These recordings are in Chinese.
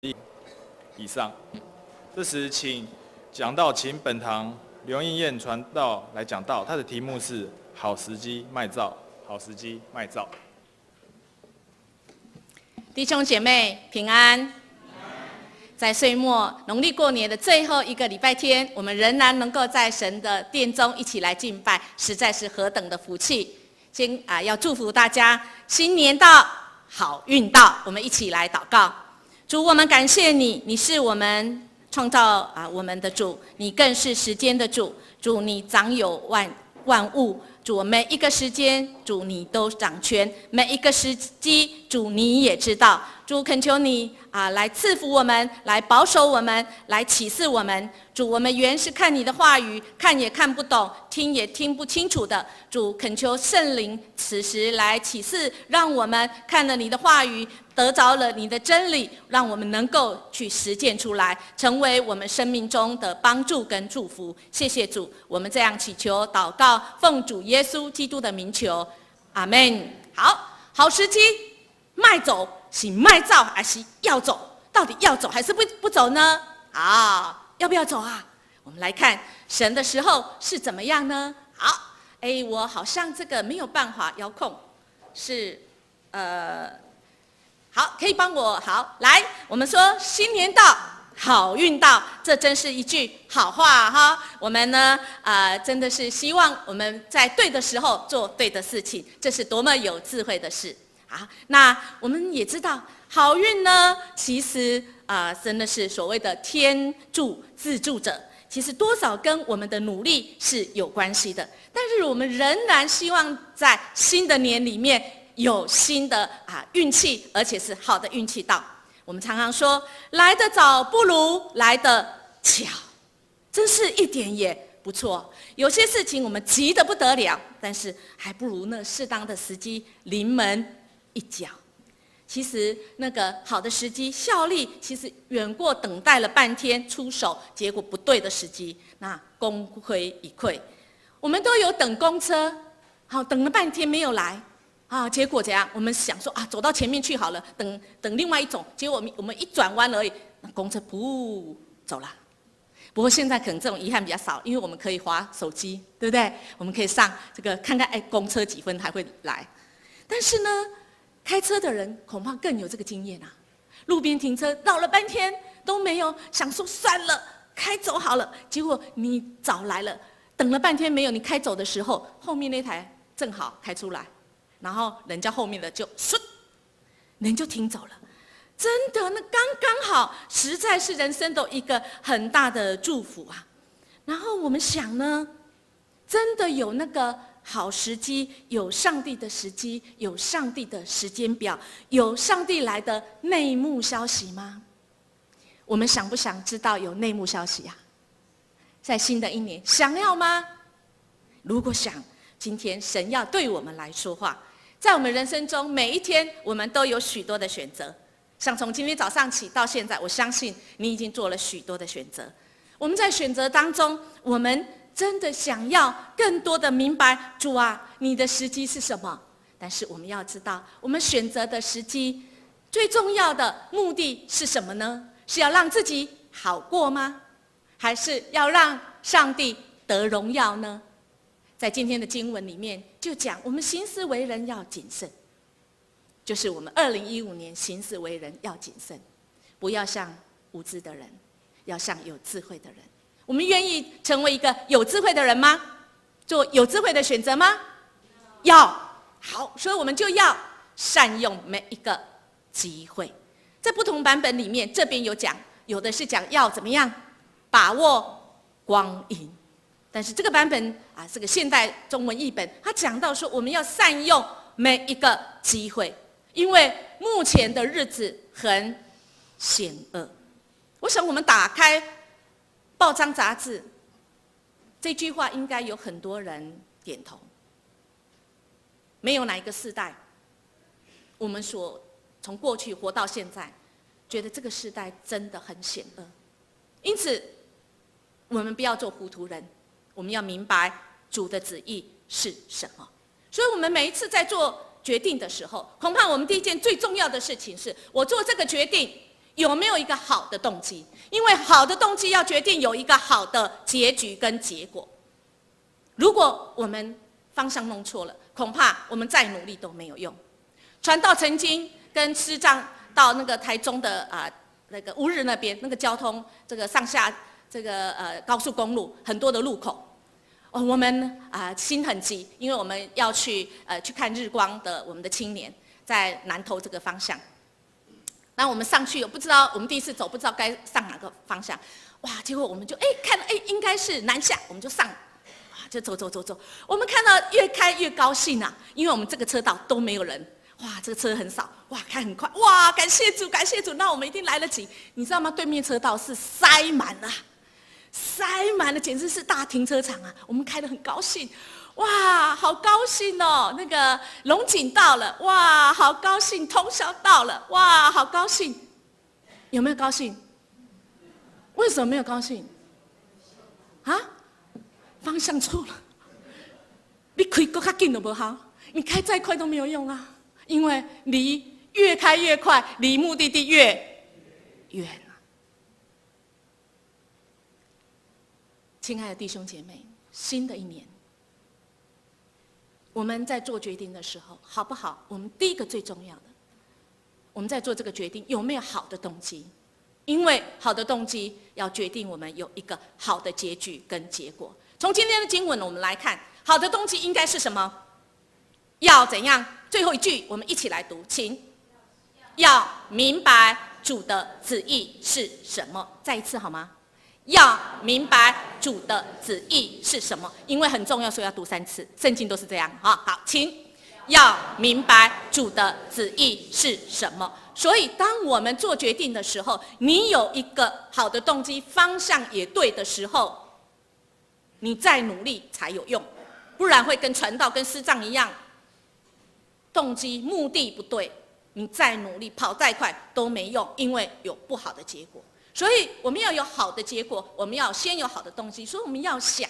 以上。这时，请本堂刘应燕传道来讲道，他的题目是“好时机卖造”。好时机卖造。弟兄姐妹平安。在岁末农历过年的最后一个礼拜天，我们仍然能够在神的殿中一起来敬拜，实在是何等的福气！要祝福大家新年到，好运到。我们一起来祷告。主，我们感谢你，你是我们创造我们的主，你更是时间的主。主，你掌有万物。主，每一个时间，主你都掌权；每一个时机，主你也知道。主，恳求你来赐福我们，来保守我们，来启示我们。主，我们原是看你的话语，看也看不懂，听也听不清楚的。主，恳求圣灵此时来启示，让我们看了你的话语，得着了你的真理，让我们能够去实践出来，成为我们生命中的帮助跟祝福。谢谢主，我们这样祈求祷告，奉主耶稣基督的名求，阿们。好时机卖走，是卖造还是要走？到底要走还是不走呢？要不要走啊？我们来看神的时候是怎么样呢？我好像这个没有办法遥控，是好，可以帮我来。我们说新年到，好运到，这真是一句好话哈。我们呢真的是希望我们在对的时候做对的事情，这是多么有智慧的事。那我们也知道，好运呢，其实真的是所谓的天助自助者，其实多少跟我们的努力是有关系的。但是我们仍然希望在新的年里面有新的运气，而且是好的运气到。我们常常说，来得早不如来得巧，真是一点也不错。有些事情我们急得不得了，但是还不如那适当的时机临门一脚。其实那个好的时机效力，其实远过等待了半天出手结果不对的时机，那功亏一篑。我们都有等公车，等了半天没有来，结果怎样？我们想说走到前面去好了，等另外一种，结果我们一转弯而已，那公车噗走了。不过现在可能这种遗憾比较少，因为我们可以滑手机，对不对？我们可以上这个看看，公车几分还会来。但是呢，开车的人恐怕更有这个经验路边停车绕了半天都没有，想说算了，开走好了。结果你早来了，等了半天没有，你开走的时候，后面那台正好开出来，然后人家后面的就唰，人就停走了。真的，那刚刚好，实在是人生的一个很大的祝福然后我们想呢，真的有那个好时机，有上帝的时机，有上帝的时间表，有上帝来的内幕消息吗？我们想不想知道有内幕消息在新的一年，想要吗？如果想，今天神要对我们来说话。在我们人生中，每一天我们都有许多的选择，像从今天早上起到现在，我相信你已经做了许多的选择。我们在选择当中，我们真的想要更多的明白，主你的时机是什么？但是我们要知道，我们选择的时机最重要的目的是什么呢？是要让自己好过吗？还是要让上帝得荣耀呢？在今天的经文里面就讲，我们行事为人要谨慎，就是我们2015年行事为人要谨慎，不要像无知的人，要像有智慧的人。我们愿意成为一个有智慧的人吗？做有智慧的选择吗？要。好，所以我们就要善用每一个机会。在不同版本里面，这边有讲，有的是讲要怎么样把握光阴，但是这个版本这个现代中文译本，它讲到说我们要善用每一个机会，因为目前的日子很险恶。我想我们打开报章杂志，这句话应该有很多人点头。没有哪一个世代，我们从过去活到现在，觉得这个世代真的很险恶。因此，我们不要做糊涂人，我们要明白主的旨意是什么。所以我们每一次在做决定的时候，恐怕我们第一件最重要的事情是，我做这个决定有没有一个好的动机？因为好的动机要决定有一个好的结局跟结果。如果我们方向弄错了，恐怕我们再努力都没有用。传道曾经跟师长到那个台中的那个乌日那边，那个交通这个上下这个高速公路很多的路口，我们心很急，因为我们要去看日光的我们的青年在南投这个方向。那我们上去不知道，我们第一次走不知道该上哪个方向，哇！结果我们就看应该是南下，我们就上。就走，我们看到越开越高兴啊，因为我们这个车道都没有人，哇，这个车很少，哇，开很快，哇，感谢主，感谢主，那我们一定来得及，你知道吗？对面车道是塞满了，简直是大停车场啊！我们开得很高兴，哇，好高兴哦！那个龙井到了，哇，好高兴；通霄到了，哇，好高兴。有没有高兴？为什么没有高兴？啊？方向错了，你开更较紧都不好，你开再快都没有用啊，因为越开越快，离目的地越远啊。亲爱的弟兄姐妹，新的一年，我们在做决定的时候，好不好？我们第一个最重要的，我们在做这个决定有没有好的动机？因为好的动机要决定我们有一个好的结局跟结果。从今天的经文我们来看，好的动机应该是什么？要怎样？最后一句我们一起来读，请。要明白主的旨意是什么？再一次好吗？要明白主的旨意是什么？因为很重要，所以要读3次。圣经都是这样。好，请。要明白主的旨意是什么？所以当我们做决定的时候，你有一个好的动机，方向也对的时候，你再努力才有用，不然会跟传道跟师长一样，动机目的不对，你再努力跑再快都没用，因为有不好的结果。所以我们要有好的结果，我们要先有好的动机。所以我们要想，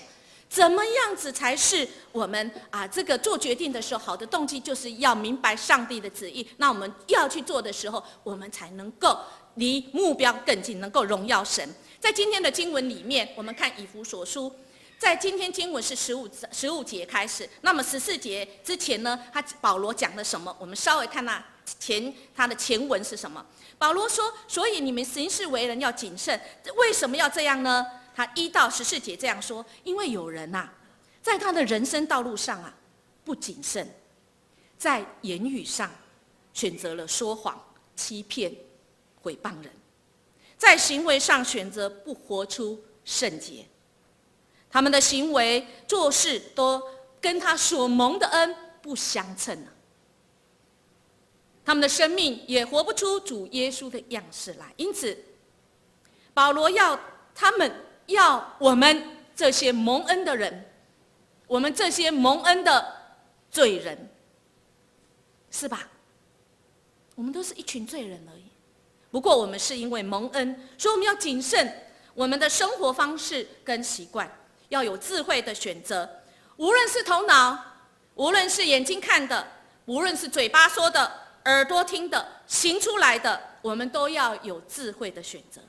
怎么样子才是我们这个做决定的时候，好的动机就是要明白上帝的旨意。那我们要去做的时候，我们才能够离目标更近，能够荣耀神。在今天的经文里面，我们看以弗所书。在今天经文是15节开始，那么14节之前呢，保罗讲了什么？我们稍微看他的前文是什么？保罗说：“所以你们行事为人要谨慎。为什么要这样呢？”他1到14节这样说：“因为有人在他的人生道路上不谨慎，在言语上选择了说谎、欺骗、毁谤人，在行为上选择不活出圣洁。”他们的行为做事都跟他所蒙的恩不相称他们的生命也活不出主耶稣的样式来。因此保罗要我们这些蒙恩的人，我们这些蒙恩的罪人，是吧？我们都是一群罪人而已，不过我们是因为蒙恩，所以我们要谨慎我们的生活方式跟习惯，要有智慧的选择，无论是头脑，无论是眼睛看的，无论是嘴巴说的，耳朵听的，行出来的，我们都要有智慧的选择。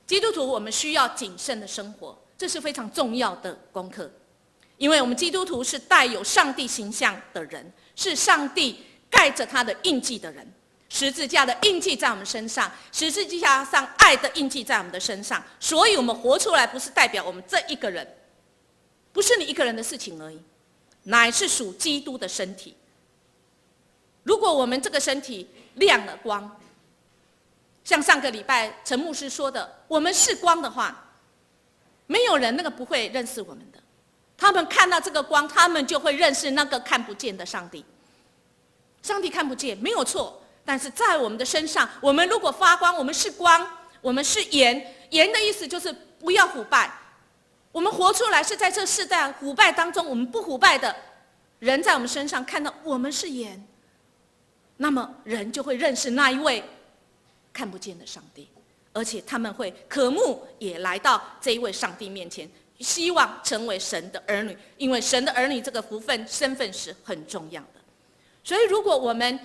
基督徒我们需要谨慎的生活，这是非常重要的功课，因为我们基督徒是带有上帝形象的人，是上帝盖着他的印记的人，十字架的印记在我们身上，十字架上爱的印记在我们的身上，所以我们活出来不是代表我们这一个人，不是你一个人的事情而已，乃是属基督的身体。如果我们这个身体亮了光，像上个礼拜陈牧师说的，我们是光的话，没有人不会认识我们的，他们看到这个光，他们就会认识那个看不见的上帝。上帝看不见没有错，但是在我们的身上，我们如果发光，我们是光，我们是盐。盐的意思就是不要腐败，我们活出来是在这世代腐败当中，我们不腐败的人在我们身上看到我们是盐，那么人就会认识那一位看不见的上帝，而且他们会渴慕也来到这一位上帝面前，希望成为神的儿女，因为神的儿女这个福分身份是很重要的。所以如果我们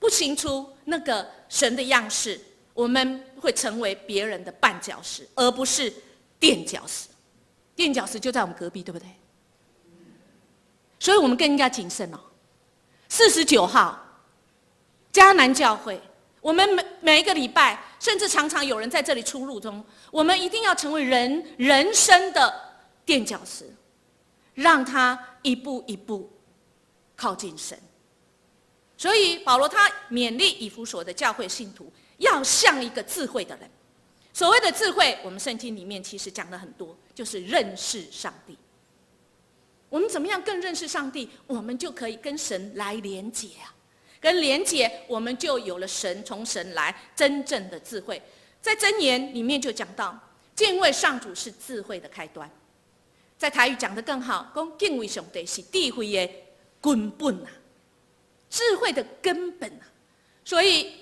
不行出那个神的样式，我们会成为别人的绊脚石，而不是垫脚石。垫脚石就在我们隔壁，对不对？所以我们更应该谨慎哦。49号迦南教会，我们每一个礼拜，甚至常常有人在这里出入中，我们一定要成为人生的垫脚石，让他一步一步靠近神。所以保罗他勉励以弗所的教会信徒，要像一个智慧的人。所谓的智慧，我们圣经里面其实讲了很多，就是认识上帝。我们怎么样更认识上帝，我们就可以跟神来连结啊。跟连结，我们就有了从神来真正的智慧。在箴言里面就讲到，敬畏上主是智慧的开端。在台语讲得更好，说敬畏上帝是智慧的根本啊，智慧的根本啊。所以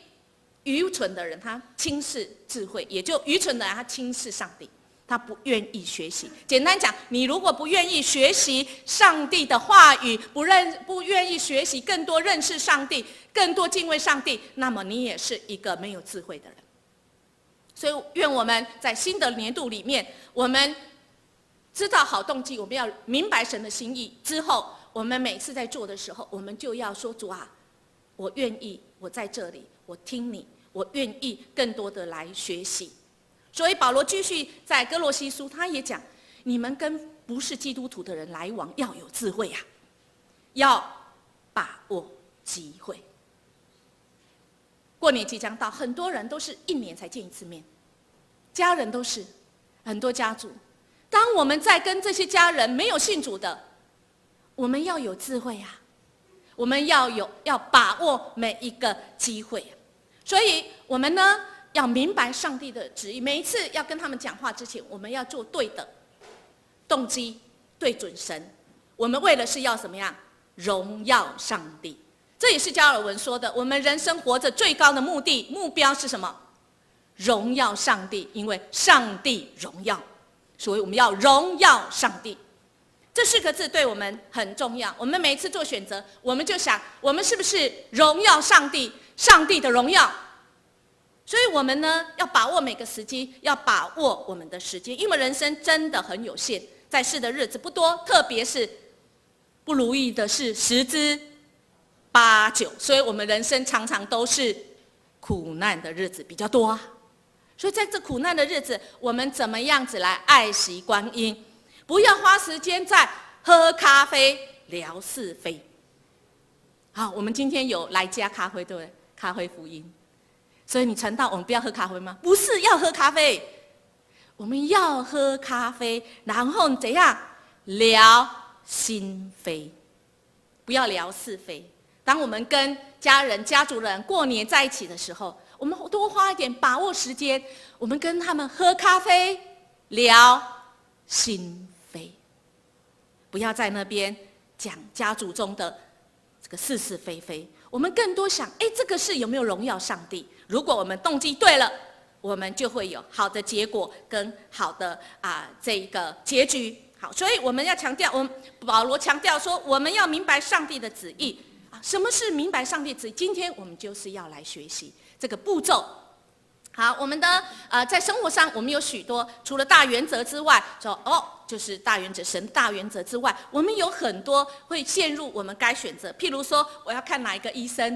愚蠢的人他轻视智慧，也就愚蠢的人他轻视上帝，他不愿意学习。简单讲，你如果不愿意学习上帝的话语，不愿意学习更多认识上帝，更多敬畏上帝，那么你也是一个没有智慧的人。所以愿我们在新的年度里面，我们知道好动机，我们要明白神的心意之后，我们每次在做的时候，我们就要说，主啊，我愿意，我在这里，我听你，我愿意更多的来学习。所以保罗继续在哥罗西书，他也讲，你们跟不是基督徒的人来往要有智慧啊，要把握机会。过年即将到，很多人都是1年才见一次面，家人都是很多家族。当我们在跟这些家人没有信主的，我们要有智慧啊，我们要把握每一个机会。所以我们呢，要明白上帝的旨意。每一次要跟他们讲话之前，我们要做对的动机，对准神。我们为的是要怎么样？荣耀上帝。这也是加尔文说的，我们人生活着最高的目标是什么？荣耀上帝，因为上帝荣耀，所以我们要荣耀上帝。这4个字对我们很重要。我们每一次做选择，我们就想，我们是不是荣耀上帝？上帝的荣耀。所以我们呢，要把握每个时机，要把握我们的时间，因为人生真的很有限，在世的日子不多，特别是不如意的事10之8、9，所以我们人生常常都是苦难的日子比较多啊。所以在这苦难的日子，我们怎么样子来爱惜光阴？不要花时间在喝咖啡聊是非。好，我们今天有来加咖啡，对不对？咖啡福音。所以你传道，我们不要喝咖啡吗？不是，要喝咖啡。我们要喝咖啡，然后怎样聊心非，不要聊是非。当我们跟家人、家族人过年在一起的时候，我们多花一点把握时间，我们跟他们喝咖啡，聊心非，不要在那边讲家族中的这个是是非非。我们更多想，这个事有没有荣耀上帝？如果我们动机对了，我们就会有好的结果跟好的这个结局。好，所以我们要强调，保罗强调说，我们要明白上帝的旨意。什么是明白上帝旨意？今天我们就是要来学习这个步骤。好，我们的在生活上，我们有许多除了大原则之外，就是大原则，神大原则之外，我们有很多会陷入我们该选择。譬如说，我要看哪一个医生；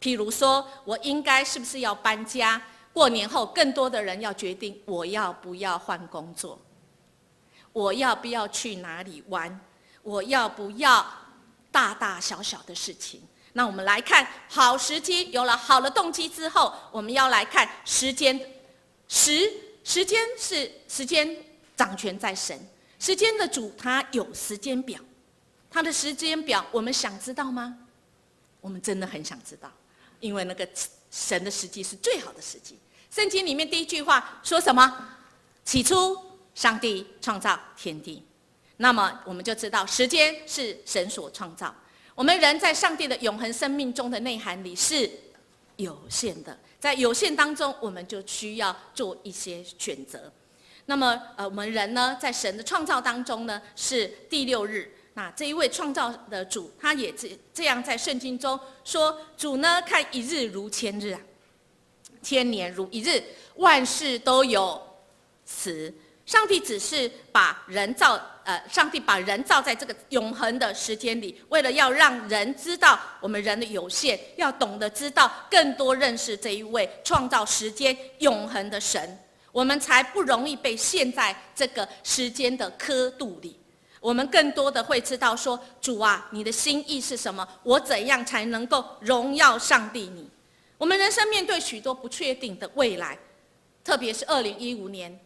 譬如说，我应该是不是要搬家？过年后，更多的人要决定我要不要换工作，我要不要去哪里玩，我要不要大大小小的事情。那我们来看好时机，有了好的动机之后，我们要来看时间。时间掌权在神，时间的主他有时间表，他的时间表我们想知道吗？我们真的很想知道，因为那个神的时机是最好的时机。圣经里面第一句话说什么？起初上帝创造天地。那么我们就知道时间是神所创造。我们人在上帝的永恒生命中的内涵里是有限的，在有限当中，我们就需要做一些选择。那么我们人呢，在神的创造当中呢，是第6日，那这一位创造的主，他也这样在圣经中说：主呢，看一日如千日啊，千年如一日，万事都有时。上帝只是上帝把人造在这个永恒的时间里，为了要让人知道我们人的有限，要懂得知道更多认识这一位创造时间永恒的神，我们才不容易被陷在这个时间的刻度里。我们更多的会知道说，主啊，你的心意是什么？我怎样才能够荣耀上帝你？我们人生面对许多不确定的未来，特别是2015年，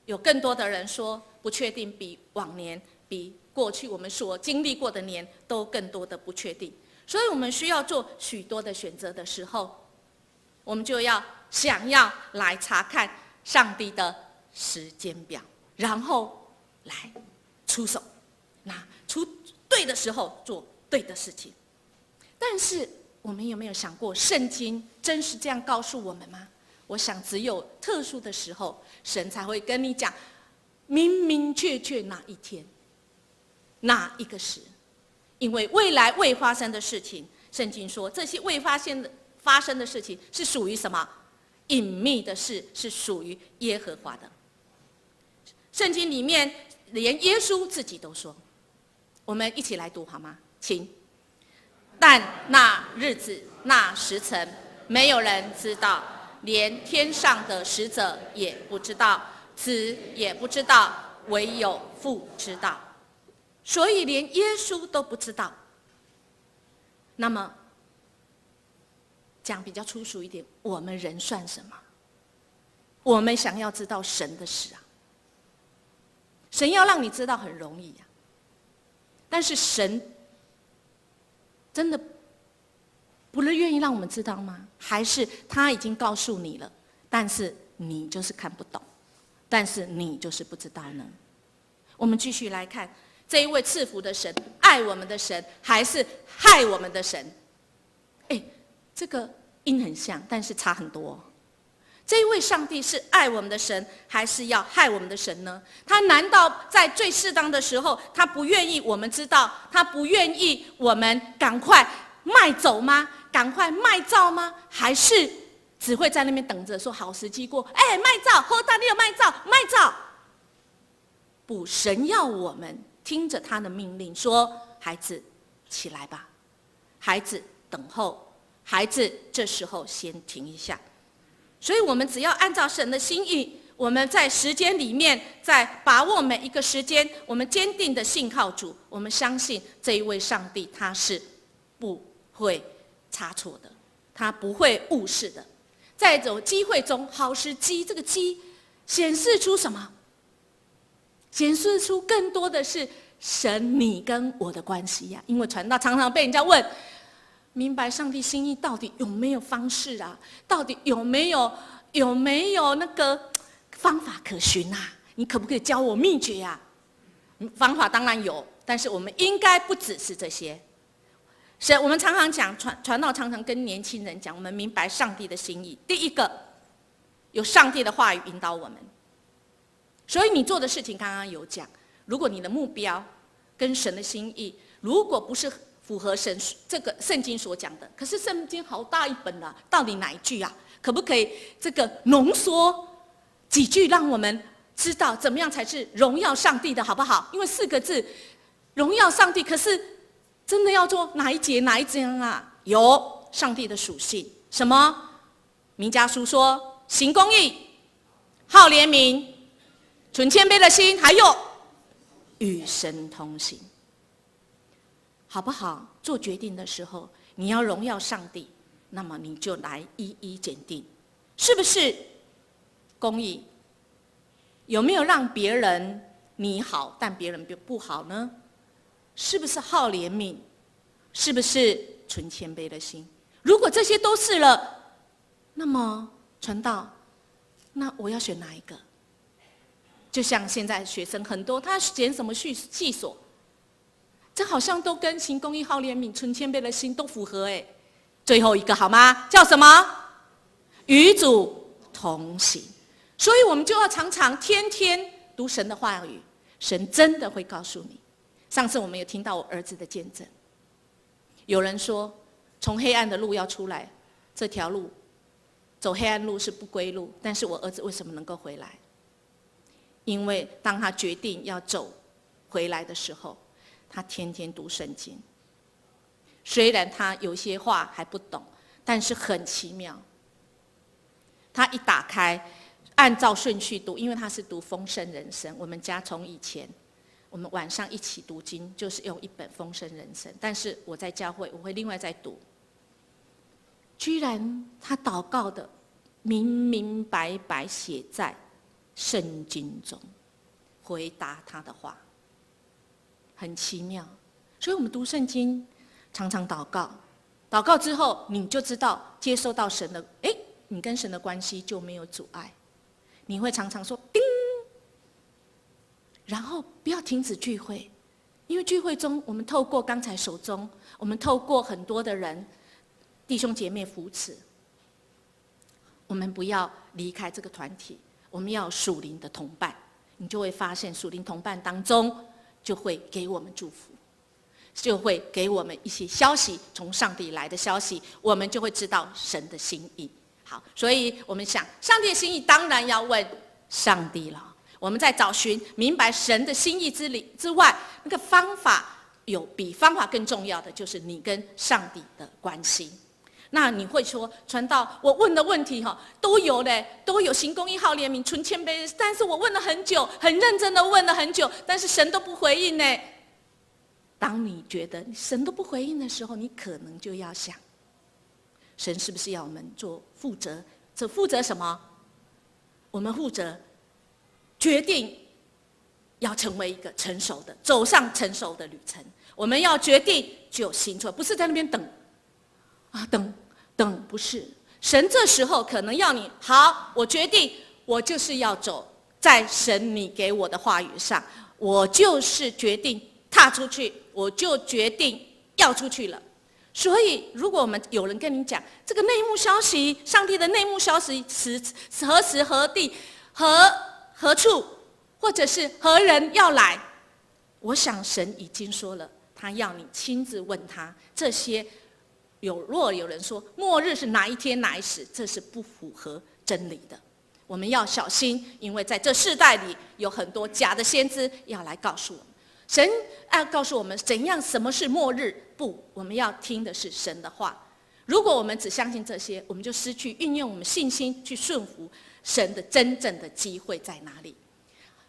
有更多的人说不确定比往年、比过去我们所经历过的年都更多的不确定。所以我们需要做许多的选择的时候，我们就要想要来查看上帝的时间表，然后来出手。那出对的时候做对的事情。但是我们有没有想过，圣经真是这样告诉我们吗？我想只有特殊的时候，神才会跟你讲明明确确哪一天哪一个时。因为未来未发生的事情，圣经说这些未发生的事情是属于什么？隐秘的事，是属于耶和华的。圣经里面连耶稣自己都说，我们一起来读好吗？请。但那日子那时辰，没有人知道，连天上的使者也不知道，子也不知道，唯有父知道。所以连耶稣都不知道。那么讲比较粗俗一点，我们人算什么？我们想要知道神的事啊，神要让你知道很容易啊，但是神真的不是愿意让我们知道吗？还是他已经告诉你了，但是你就是看不懂，但是你就是不知道呢？我们继续来看这一位赐福的神，爱我们的神，还是害我们的神？这个音很像，但是差很多。这一位上帝是爱我们的神，还是要害我们的神呢？他难道在最适当的时候，他不愿意我们知道，他不愿意我们赶快卖走吗？赶快卖照吗？还是只会在那边等着说好时机过？卖照，后大利有卖照，卖照。不，神要我们听着他的命令说：孩子，起来吧。孩子，等候。孩子，这时候先停一下。所以我们只要按照神的心意，我们在时间里面，在把握每一个时间，我们坚定的信靠主，我们相信这一位上帝他是不会差错的，他不会误事的。在这种机会中，好时机，这个机显示出什么？显示出更多的是神你跟我的关系呀。因为传道常常被人家问，明白上帝心意到底有没有方式啊？到底有没有那个方法可循啊？你可不可以教我秘诀啊？方法当然有，但是我们应该不只是这些。我们常常讲传道，常常跟年轻人讲，我们明白上帝的心意。第一个，有上帝的话语引导我们。所以你做的事情刚刚有讲，如果你的目标跟神的心意，如果不是符合神这个圣经所讲的，可是圣经好大一本啊，到底哪一句啊？可不可以这个浓缩几句，让我们知道怎么样才是荣耀上帝的，好不好？因为4个字荣耀上帝，可是真的要做哪一节哪一章啊？有上帝的属性，什么？弥迦书说行公义，好怜悯，存谦卑的心，还有与神同行。好不好？做决定的时候，你要荣耀上帝，那么你就来一一检定，是不是公义？有没有让别人你好，但别人不好呢？是不是好怜悯？是不是存谦卑的心？如果这些都是了，那么传道，那我要选哪一个？就像现在学生很多，他选什么系所？这好像都跟行公义、好怜悯、存谦卑的心都符合最后一个好吗？叫什么？与主同行。所以我们就要常常天天读神的话语，神真的会告诉你。上次我们有听到我儿子的见证，有人说从黑暗的路要出来，这条路走黑暗路是不归路，但是我儿子为什么能够回来？因为当他决定要走回来的时候，他天天读圣经。虽然他有些话还不懂，但是很奇妙。他一打开，按照顺序读，因为他是读丰盛人生。我们家从以前，我们晚上一起读经，就是用一本丰盛人生。但是我在教会，我会另外再读。居然他祷告的明明白白写在圣经中，回答他的话，很奇妙。所以我们读圣经，常常祷告，祷告之后，你就知道接受到神的，你跟神的关系就没有阻碍。你会常常说叮，然后不要停止聚会，因为聚会中，我们透过刚才手中，我们透过很多的人弟兄姐妹扶持，我们不要离开这个团体，我们要有属灵的同伴，你就会发现属灵同伴当中就会给我们祝福，就会给我们一些消息，从上帝来的消息，我们就会知道神的心意。好，所以我们想，上帝的心意当然要问上帝了。我们在找寻明白神的心意之外，那个方法有比方法更重要的，就是你跟上帝的关系。那你会说，传道，我问的问题都有嘞，都有行公义、好怜悯、存谦卑，但是我问了很久，很认真的问了很久，但是神都不回应呢。当你觉得神都不回应的时候，你可能就要想，神是不是要我们做负责？这负责什么？我们负责决定要成为一个成熟的，走上成熟的旅程。我们要决定就行出，不是在那边等啊，等，不是。神这时候可能要你好，我决定，我就是要走在神你给我的话语上，我就是决定踏出去，我就决定要出去了。所以，如果我们有人跟你讲这个内幕消息，上帝的内幕消息何时何地何处，或者是何人要来，我想神已经说了，他要你亲自问他这些。若有人说末日是哪一天哪一时，这是不符合真理的。我们要小心，因为在这世代里有很多假的先知要来告诉我们，神要告诉我们怎样什么是末日。不，我们要听的是神的话。如果我们只相信这些，我们就失去运用我们信心去顺服神的真正的机会在哪里。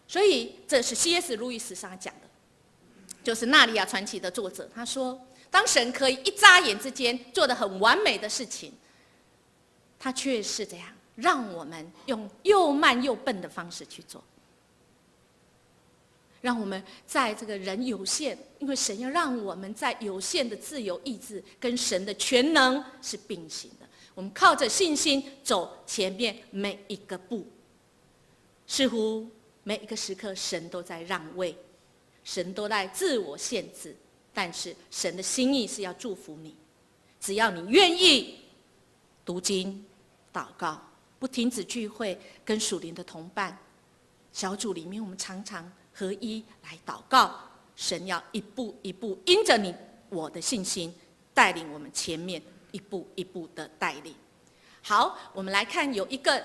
所以这是 C.S. 路易斯他讲的，就是《纳尼亚传奇》的作者，他说，当神可以一眨眼之间做得很完美的事情，他却是这样让我们用又慢又笨的方式去做，让我们在这个人有限，因为神要让我们在有限的自由意志跟神的全能是并行的。我们靠着信心走前面每一个步，似乎每一个时刻神都在让位，神都在自我限制，但是神的心意是要祝福你，只要你愿意读经、祷告，不停止聚会，跟属灵的同伴小组里面，我们常常合一来祷告，神要一步一步因着我的信心带领我们前面一步一步的带领。好，我们来看有一个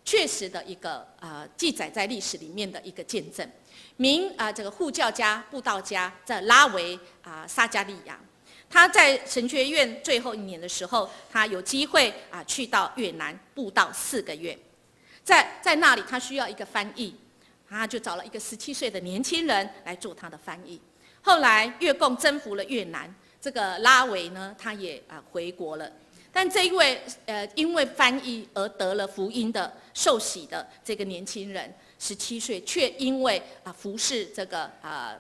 确实的一个记载在历史里面的一个见证。这个护教家、布道家在拉维撒加利亚，他在神学院最后一年的时候，他有机会去到越南布道4个月，在那里他需要一个翻译，他就找了一个17岁的年轻人来做他的翻译。后来越共征服了越南，这个拉维呢，他也回国了。但这一位因为翻译而得了福音的受洗的这个年轻人，17岁，却因为服侍这个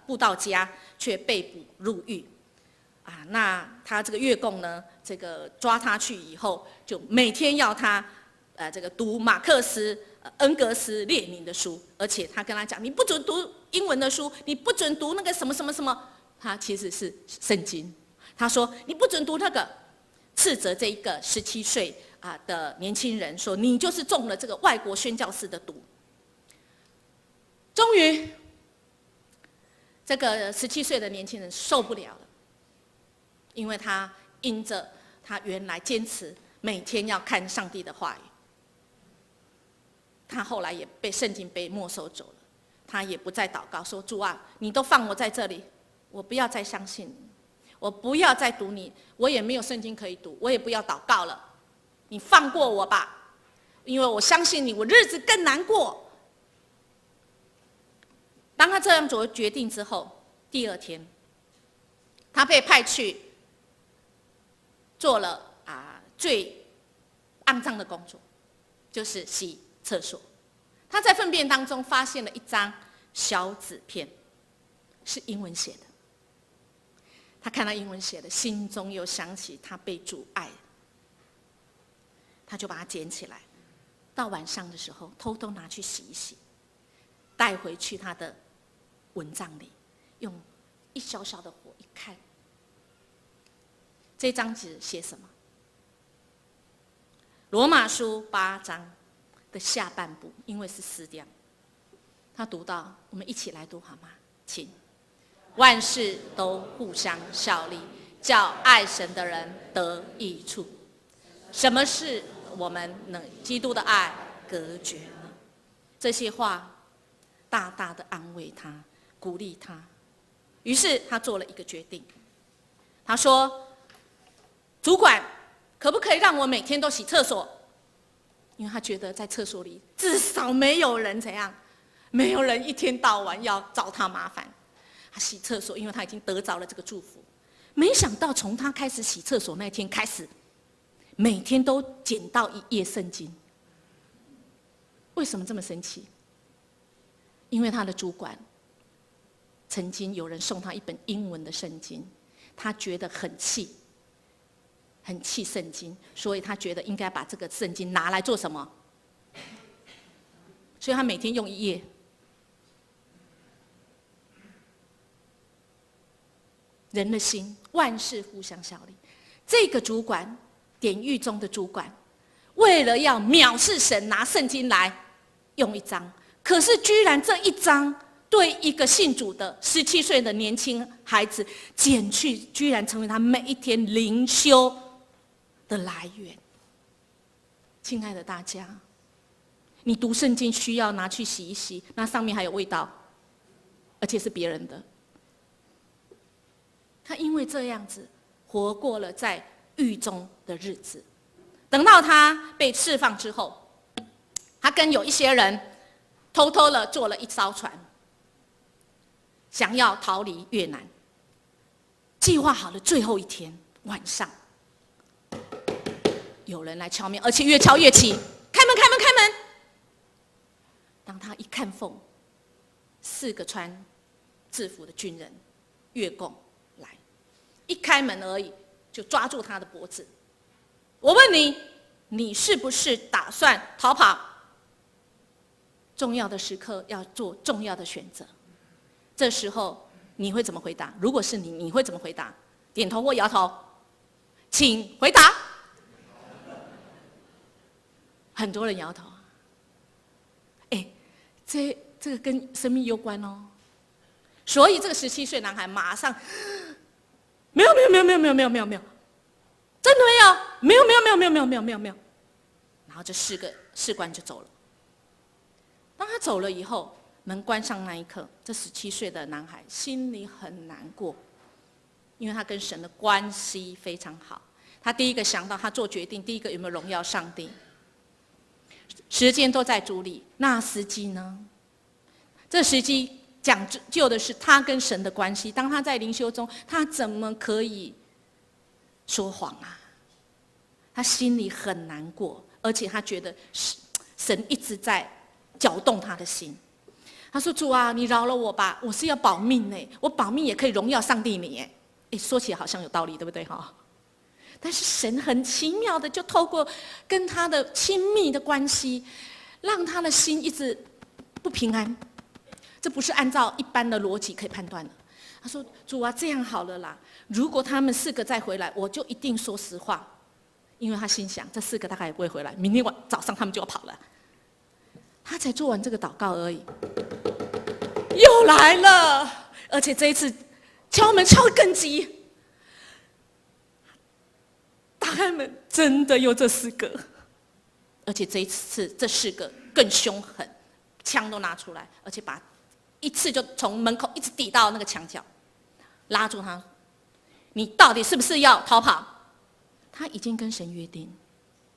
布道家，却被捕入狱。那他这个越共呢，这个抓他去以后，就每天要他这个读马克思、恩格斯、列宁的书，而且他跟他讲，你不准读英文的书，你不准读那个什么什么什么，他其实是圣经。他说你不准读那个，斥责这一个17岁的年轻人说，你就是中了这个外国宣教士的毒。终于这个17岁的年轻人受不了了，因为他因着他原来坚持每天要看上帝的话语，他后来也被圣经被没收走了，他也不再祷告说主啊，你都放我在这里，我不要再相信你，我不要再读你，我也没有圣经可以读，我也不要祷告了，你放过我吧，因为我相信你，我日子更难过。当他这样做决定之后，第二天，他被派去做了最肮脏的工作，就是洗厕所。他在粪便当中发现了一张小纸片，是英文写的。他看到英文写的，心中又想起他被主爱，他就把它捡起来，到晚上的时候偷偷拿去洗一洗，带回去他的蚊帐里，用一小小的火一看，这张纸写什么？罗马书8章的下半部，因为是撕掉，他读到，我们一起来读好吗？请。万事都互相效力，叫爱神的人得益处。什么是我们能基督的爱隔绝呢？这些话大大的安慰他，鼓励他。于是他做了一个决定，他说：主管，可不可以让我每天都洗厕所？因为他觉得在厕所里至少没有人怎样，没有人一天到晚要找他麻烦。他洗厕所，因为他已经得着了这个祝福。没想到从他开始洗厕所那天开始，每天都捡到一页圣经。为什么这么神奇？因为他的主管曾经有人送他一本英文的圣经，他觉得很气圣经，所以他觉得应该把这个圣经拿来做什么？所以他每天用一页。人的心，万事互相效力。这个主管，典狱中的主管，为了要藐视神，拿圣经来用一张，可是居然这一张对一个信主的17岁的年轻孩子捡去，居然成为他每一天灵修的来源。亲爱的大家，你读圣经需要拿去洗一洗，那上面还有味道，而且是别人的。他因为这样子活过了在狱中的日子。等到他被释放之后，他跟有一些人偷偷的坐了一艘船，想要逃离越南。计划好了最后一天晚上，有人来敲门，而且越敲越起，开门开门开门。当他一看缝，4个穿制服的军人越共来，一开门而已，就抓住他的脖子。我问你，你是不是打算逃跑？重要的时刻要做重要的选择。这时候你会怎么回答？如果是你，你会怎么回答？点头或摇头？请回答。很多人摇头。这个跟生命有关哦。所以这个17岁男孩马上，没有，真的没有，没有。然后这4个士官就走了。当他走了以后，门关上那一刻，这17岁的男孩心里很难过，因为他跟神的关系非常好。他第一个想到，他做决定，第一个有没有荣耀上帝？时间都在主里，那时机呢？这时机讲究的是他跟神的关系。当他在灵修中，他怎么可以说谎啊？他心里很难过，而且他觉得神一直在搅动他的心。他说：“主啊，你饶了我吧，我是要保命呢，我保命也可以荣耀上帝你。”说起来好像有道理，对不对哈？但是神很奇妙的，就透过跟他的亲密的关系，让他的心一直不平安。这不是按照一般的逻辑可以判断的。他说：“主啊，这样好了啦，如果他们4个再回来，我就一定说实话。”因为他心想，这4个大概也不会回来，明天早上他们就要跑了。他才做完这个祷告而已，又来了。而且这一次敲门敲得更急。打开门，真的有这4个，而且这一次这4个更凶狠，枪都拿出来，而且一次就从门口一直抵到那个墙角，拉住他，你到底是不是要逃跑？他已经跟神约定，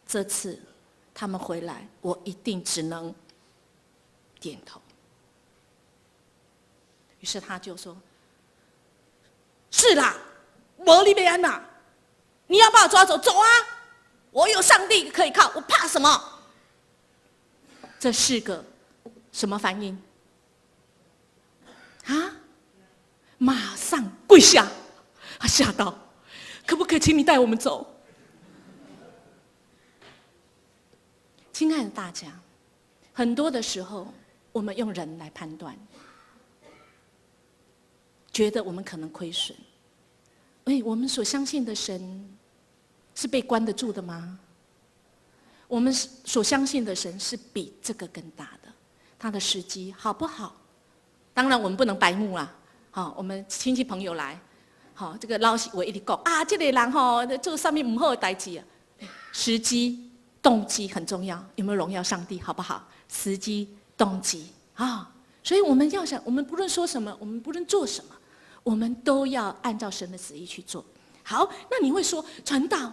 这次他们回来，我一定只能点头。于是他就说：“是啦，没你要安哪？你要把我抓走，走啊！我有上帝可以靠，我怕什么？”这4个什么反应？啊！马上跪下，他吓到，可不可以请你带我们走？亲爱的大家，很多的时候，我们用人来判断，觉得我们可能亏损。我们所相信的神是被关得住的吗？我们所相信的神是比这个更大的，他的时机好不好？当然我们不能白目啦。我们亲戚朋友来，这个老师我一直讲啊，这个人做上面不好的代志啊，时机、动机很重要，有没有荣耀上帝，好不好？时机、动机所以我们要想，我们不论说什么，我们不论做什么，我们都要按照神的旨意去做。好，那你会说传道，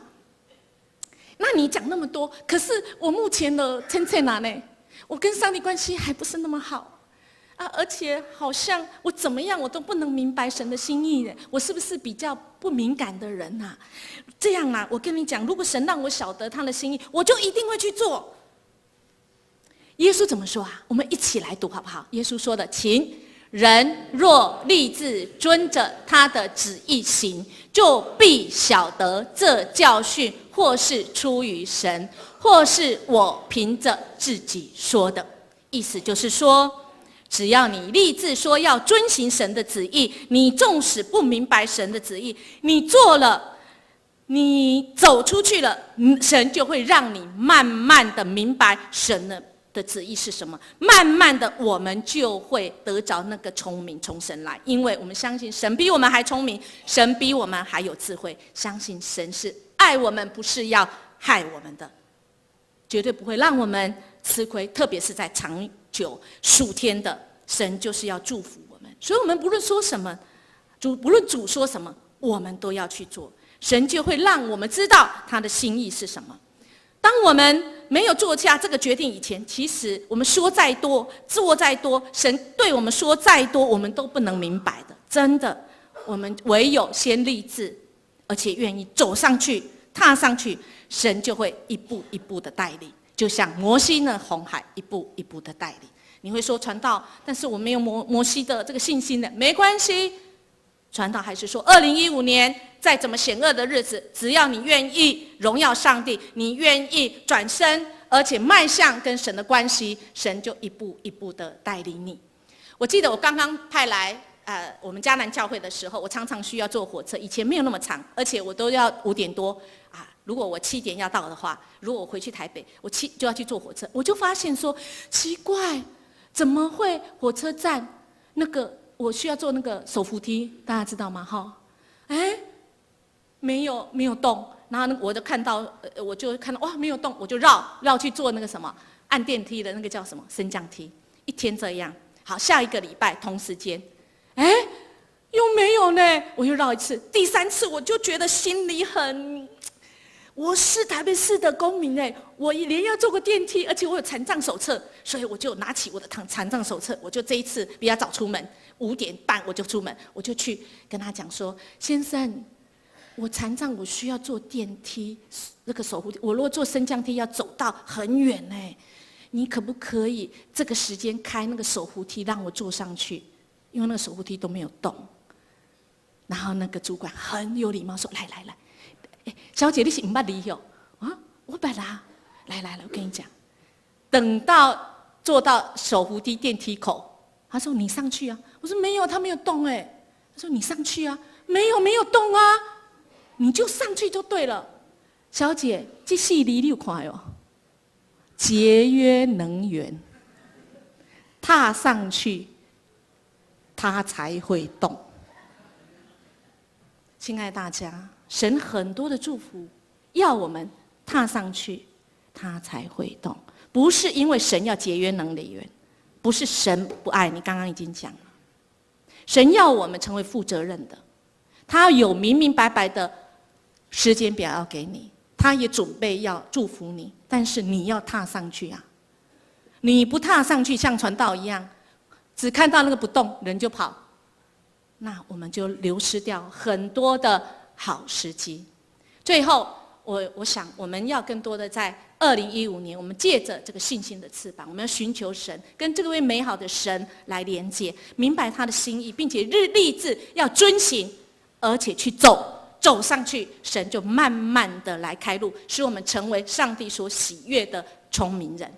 那你讲那么多，可是我目前的天在哪呢？我跟上帝关系还不是那么好而且好像我怎么样我都不能明白神的心意呢？我是不是比较不敏感的人啊？这样我跟你讲，如果神让我晓得他的心意，我就一定会去做。耶稣怎么说啊？我们一起来读好不好？耶稣说的，请人若立志遵着他的旨意行，就必晓得这教训或是出于神，或是我凭着自己说的。意思就是说，只要你立志说要遵行神的旨意，你纵使不明白神的旨意，你做了，你走出去了，神就会让你慢慢的明白神的旨意是什么。慢慢的我们就会得着那个聪明从神来，因为我们相信神比我们还聪明，神比我们还有智慧，相信神是爱我们，不是要害我们的，绝对不会让我们吃亏，特别是在长久数天的，神就是要祝福我们。所以我们不论说什么，不论主说什么，我们都要去做，神就会让我们知道他的心意是什么。当我们没有做下这个决定以前，其实我们说再多，做再多，神对我们说再多，我们都不能明白的。真的，我们唯有先立志，而且愿意走上去，踏上去，神就会一步一步的带领，就像摩西呢，红海一步一步的带领。你会说传道，但是我没有摩西的这个信心的，没关系。传道还是说，2015年再怎么险恶的日子，只要你愿意荣耀上帝，你愿意转身，而且迈向跟神的关系，神就一步一步的带领你。我记得我刚刚派来我们迦南教会的时候，我常常需要坐火车，以前没有那么长，而且我都要5点多如果我7点要到的话，如果我回去台北，我就要去坐火车。我就发现说，奇怪，怎么会火车站那个我需要坐那个手扶梯，大家知道吗？没有动，然后我就看到哇，没有动，我就绕去坐那个什么按电梯的那个叫什么升降梯，一天这样。好，下一个礼拜同时间，又没有呢，我又绕一次，第3次我就觉得心里很。我是台北市的公民我连要坐个电梯，而且我有残障手册，所以我就拿起我的残障手册，我就这一次比较早出门，5点半我就出门，我就去跟他讲说，先生，我残障，我需要坐电梯，那个手扶梯，我如果坐升降梯要走到很远你可不可以这个时间开那个手扶梯让我坐上去？因为那个手扶梯都没有动。然后那个主管很有礼貌说，来。小姐，你是不捌理哦？我捌啦。来，我跟你讲，等到坐到手扶梯电梯口，他说你上去啊。我说没有，他没有动他说你上去啊，没有动啊，你就上去就对了。小姐，这戏你有看哦？节约能源，踏上去，他才会动。亲爱的大家，神很多的祝福要我们踏上去，他才会动。不是因为神要节约能源，不是神不爱你，刚刚已经讲了。神要我们成为负责任的，他有明明白白的时间表要给你，他也准备要祝福你，但是你要踏上去啊！你不踏上去，像传道一样，只看到那个不动，人就跑，那我们就流失掉很多的好时机。最后，我想我们要更多的在2015年，我们借着这个信心的翅膀，我们要寻求神，跟这位美好的神来连接，明白他的心意，并且立志要遵行，而且去走上去，神就慢慢的来开路，使我们成为上帝所喜悦的聪明人。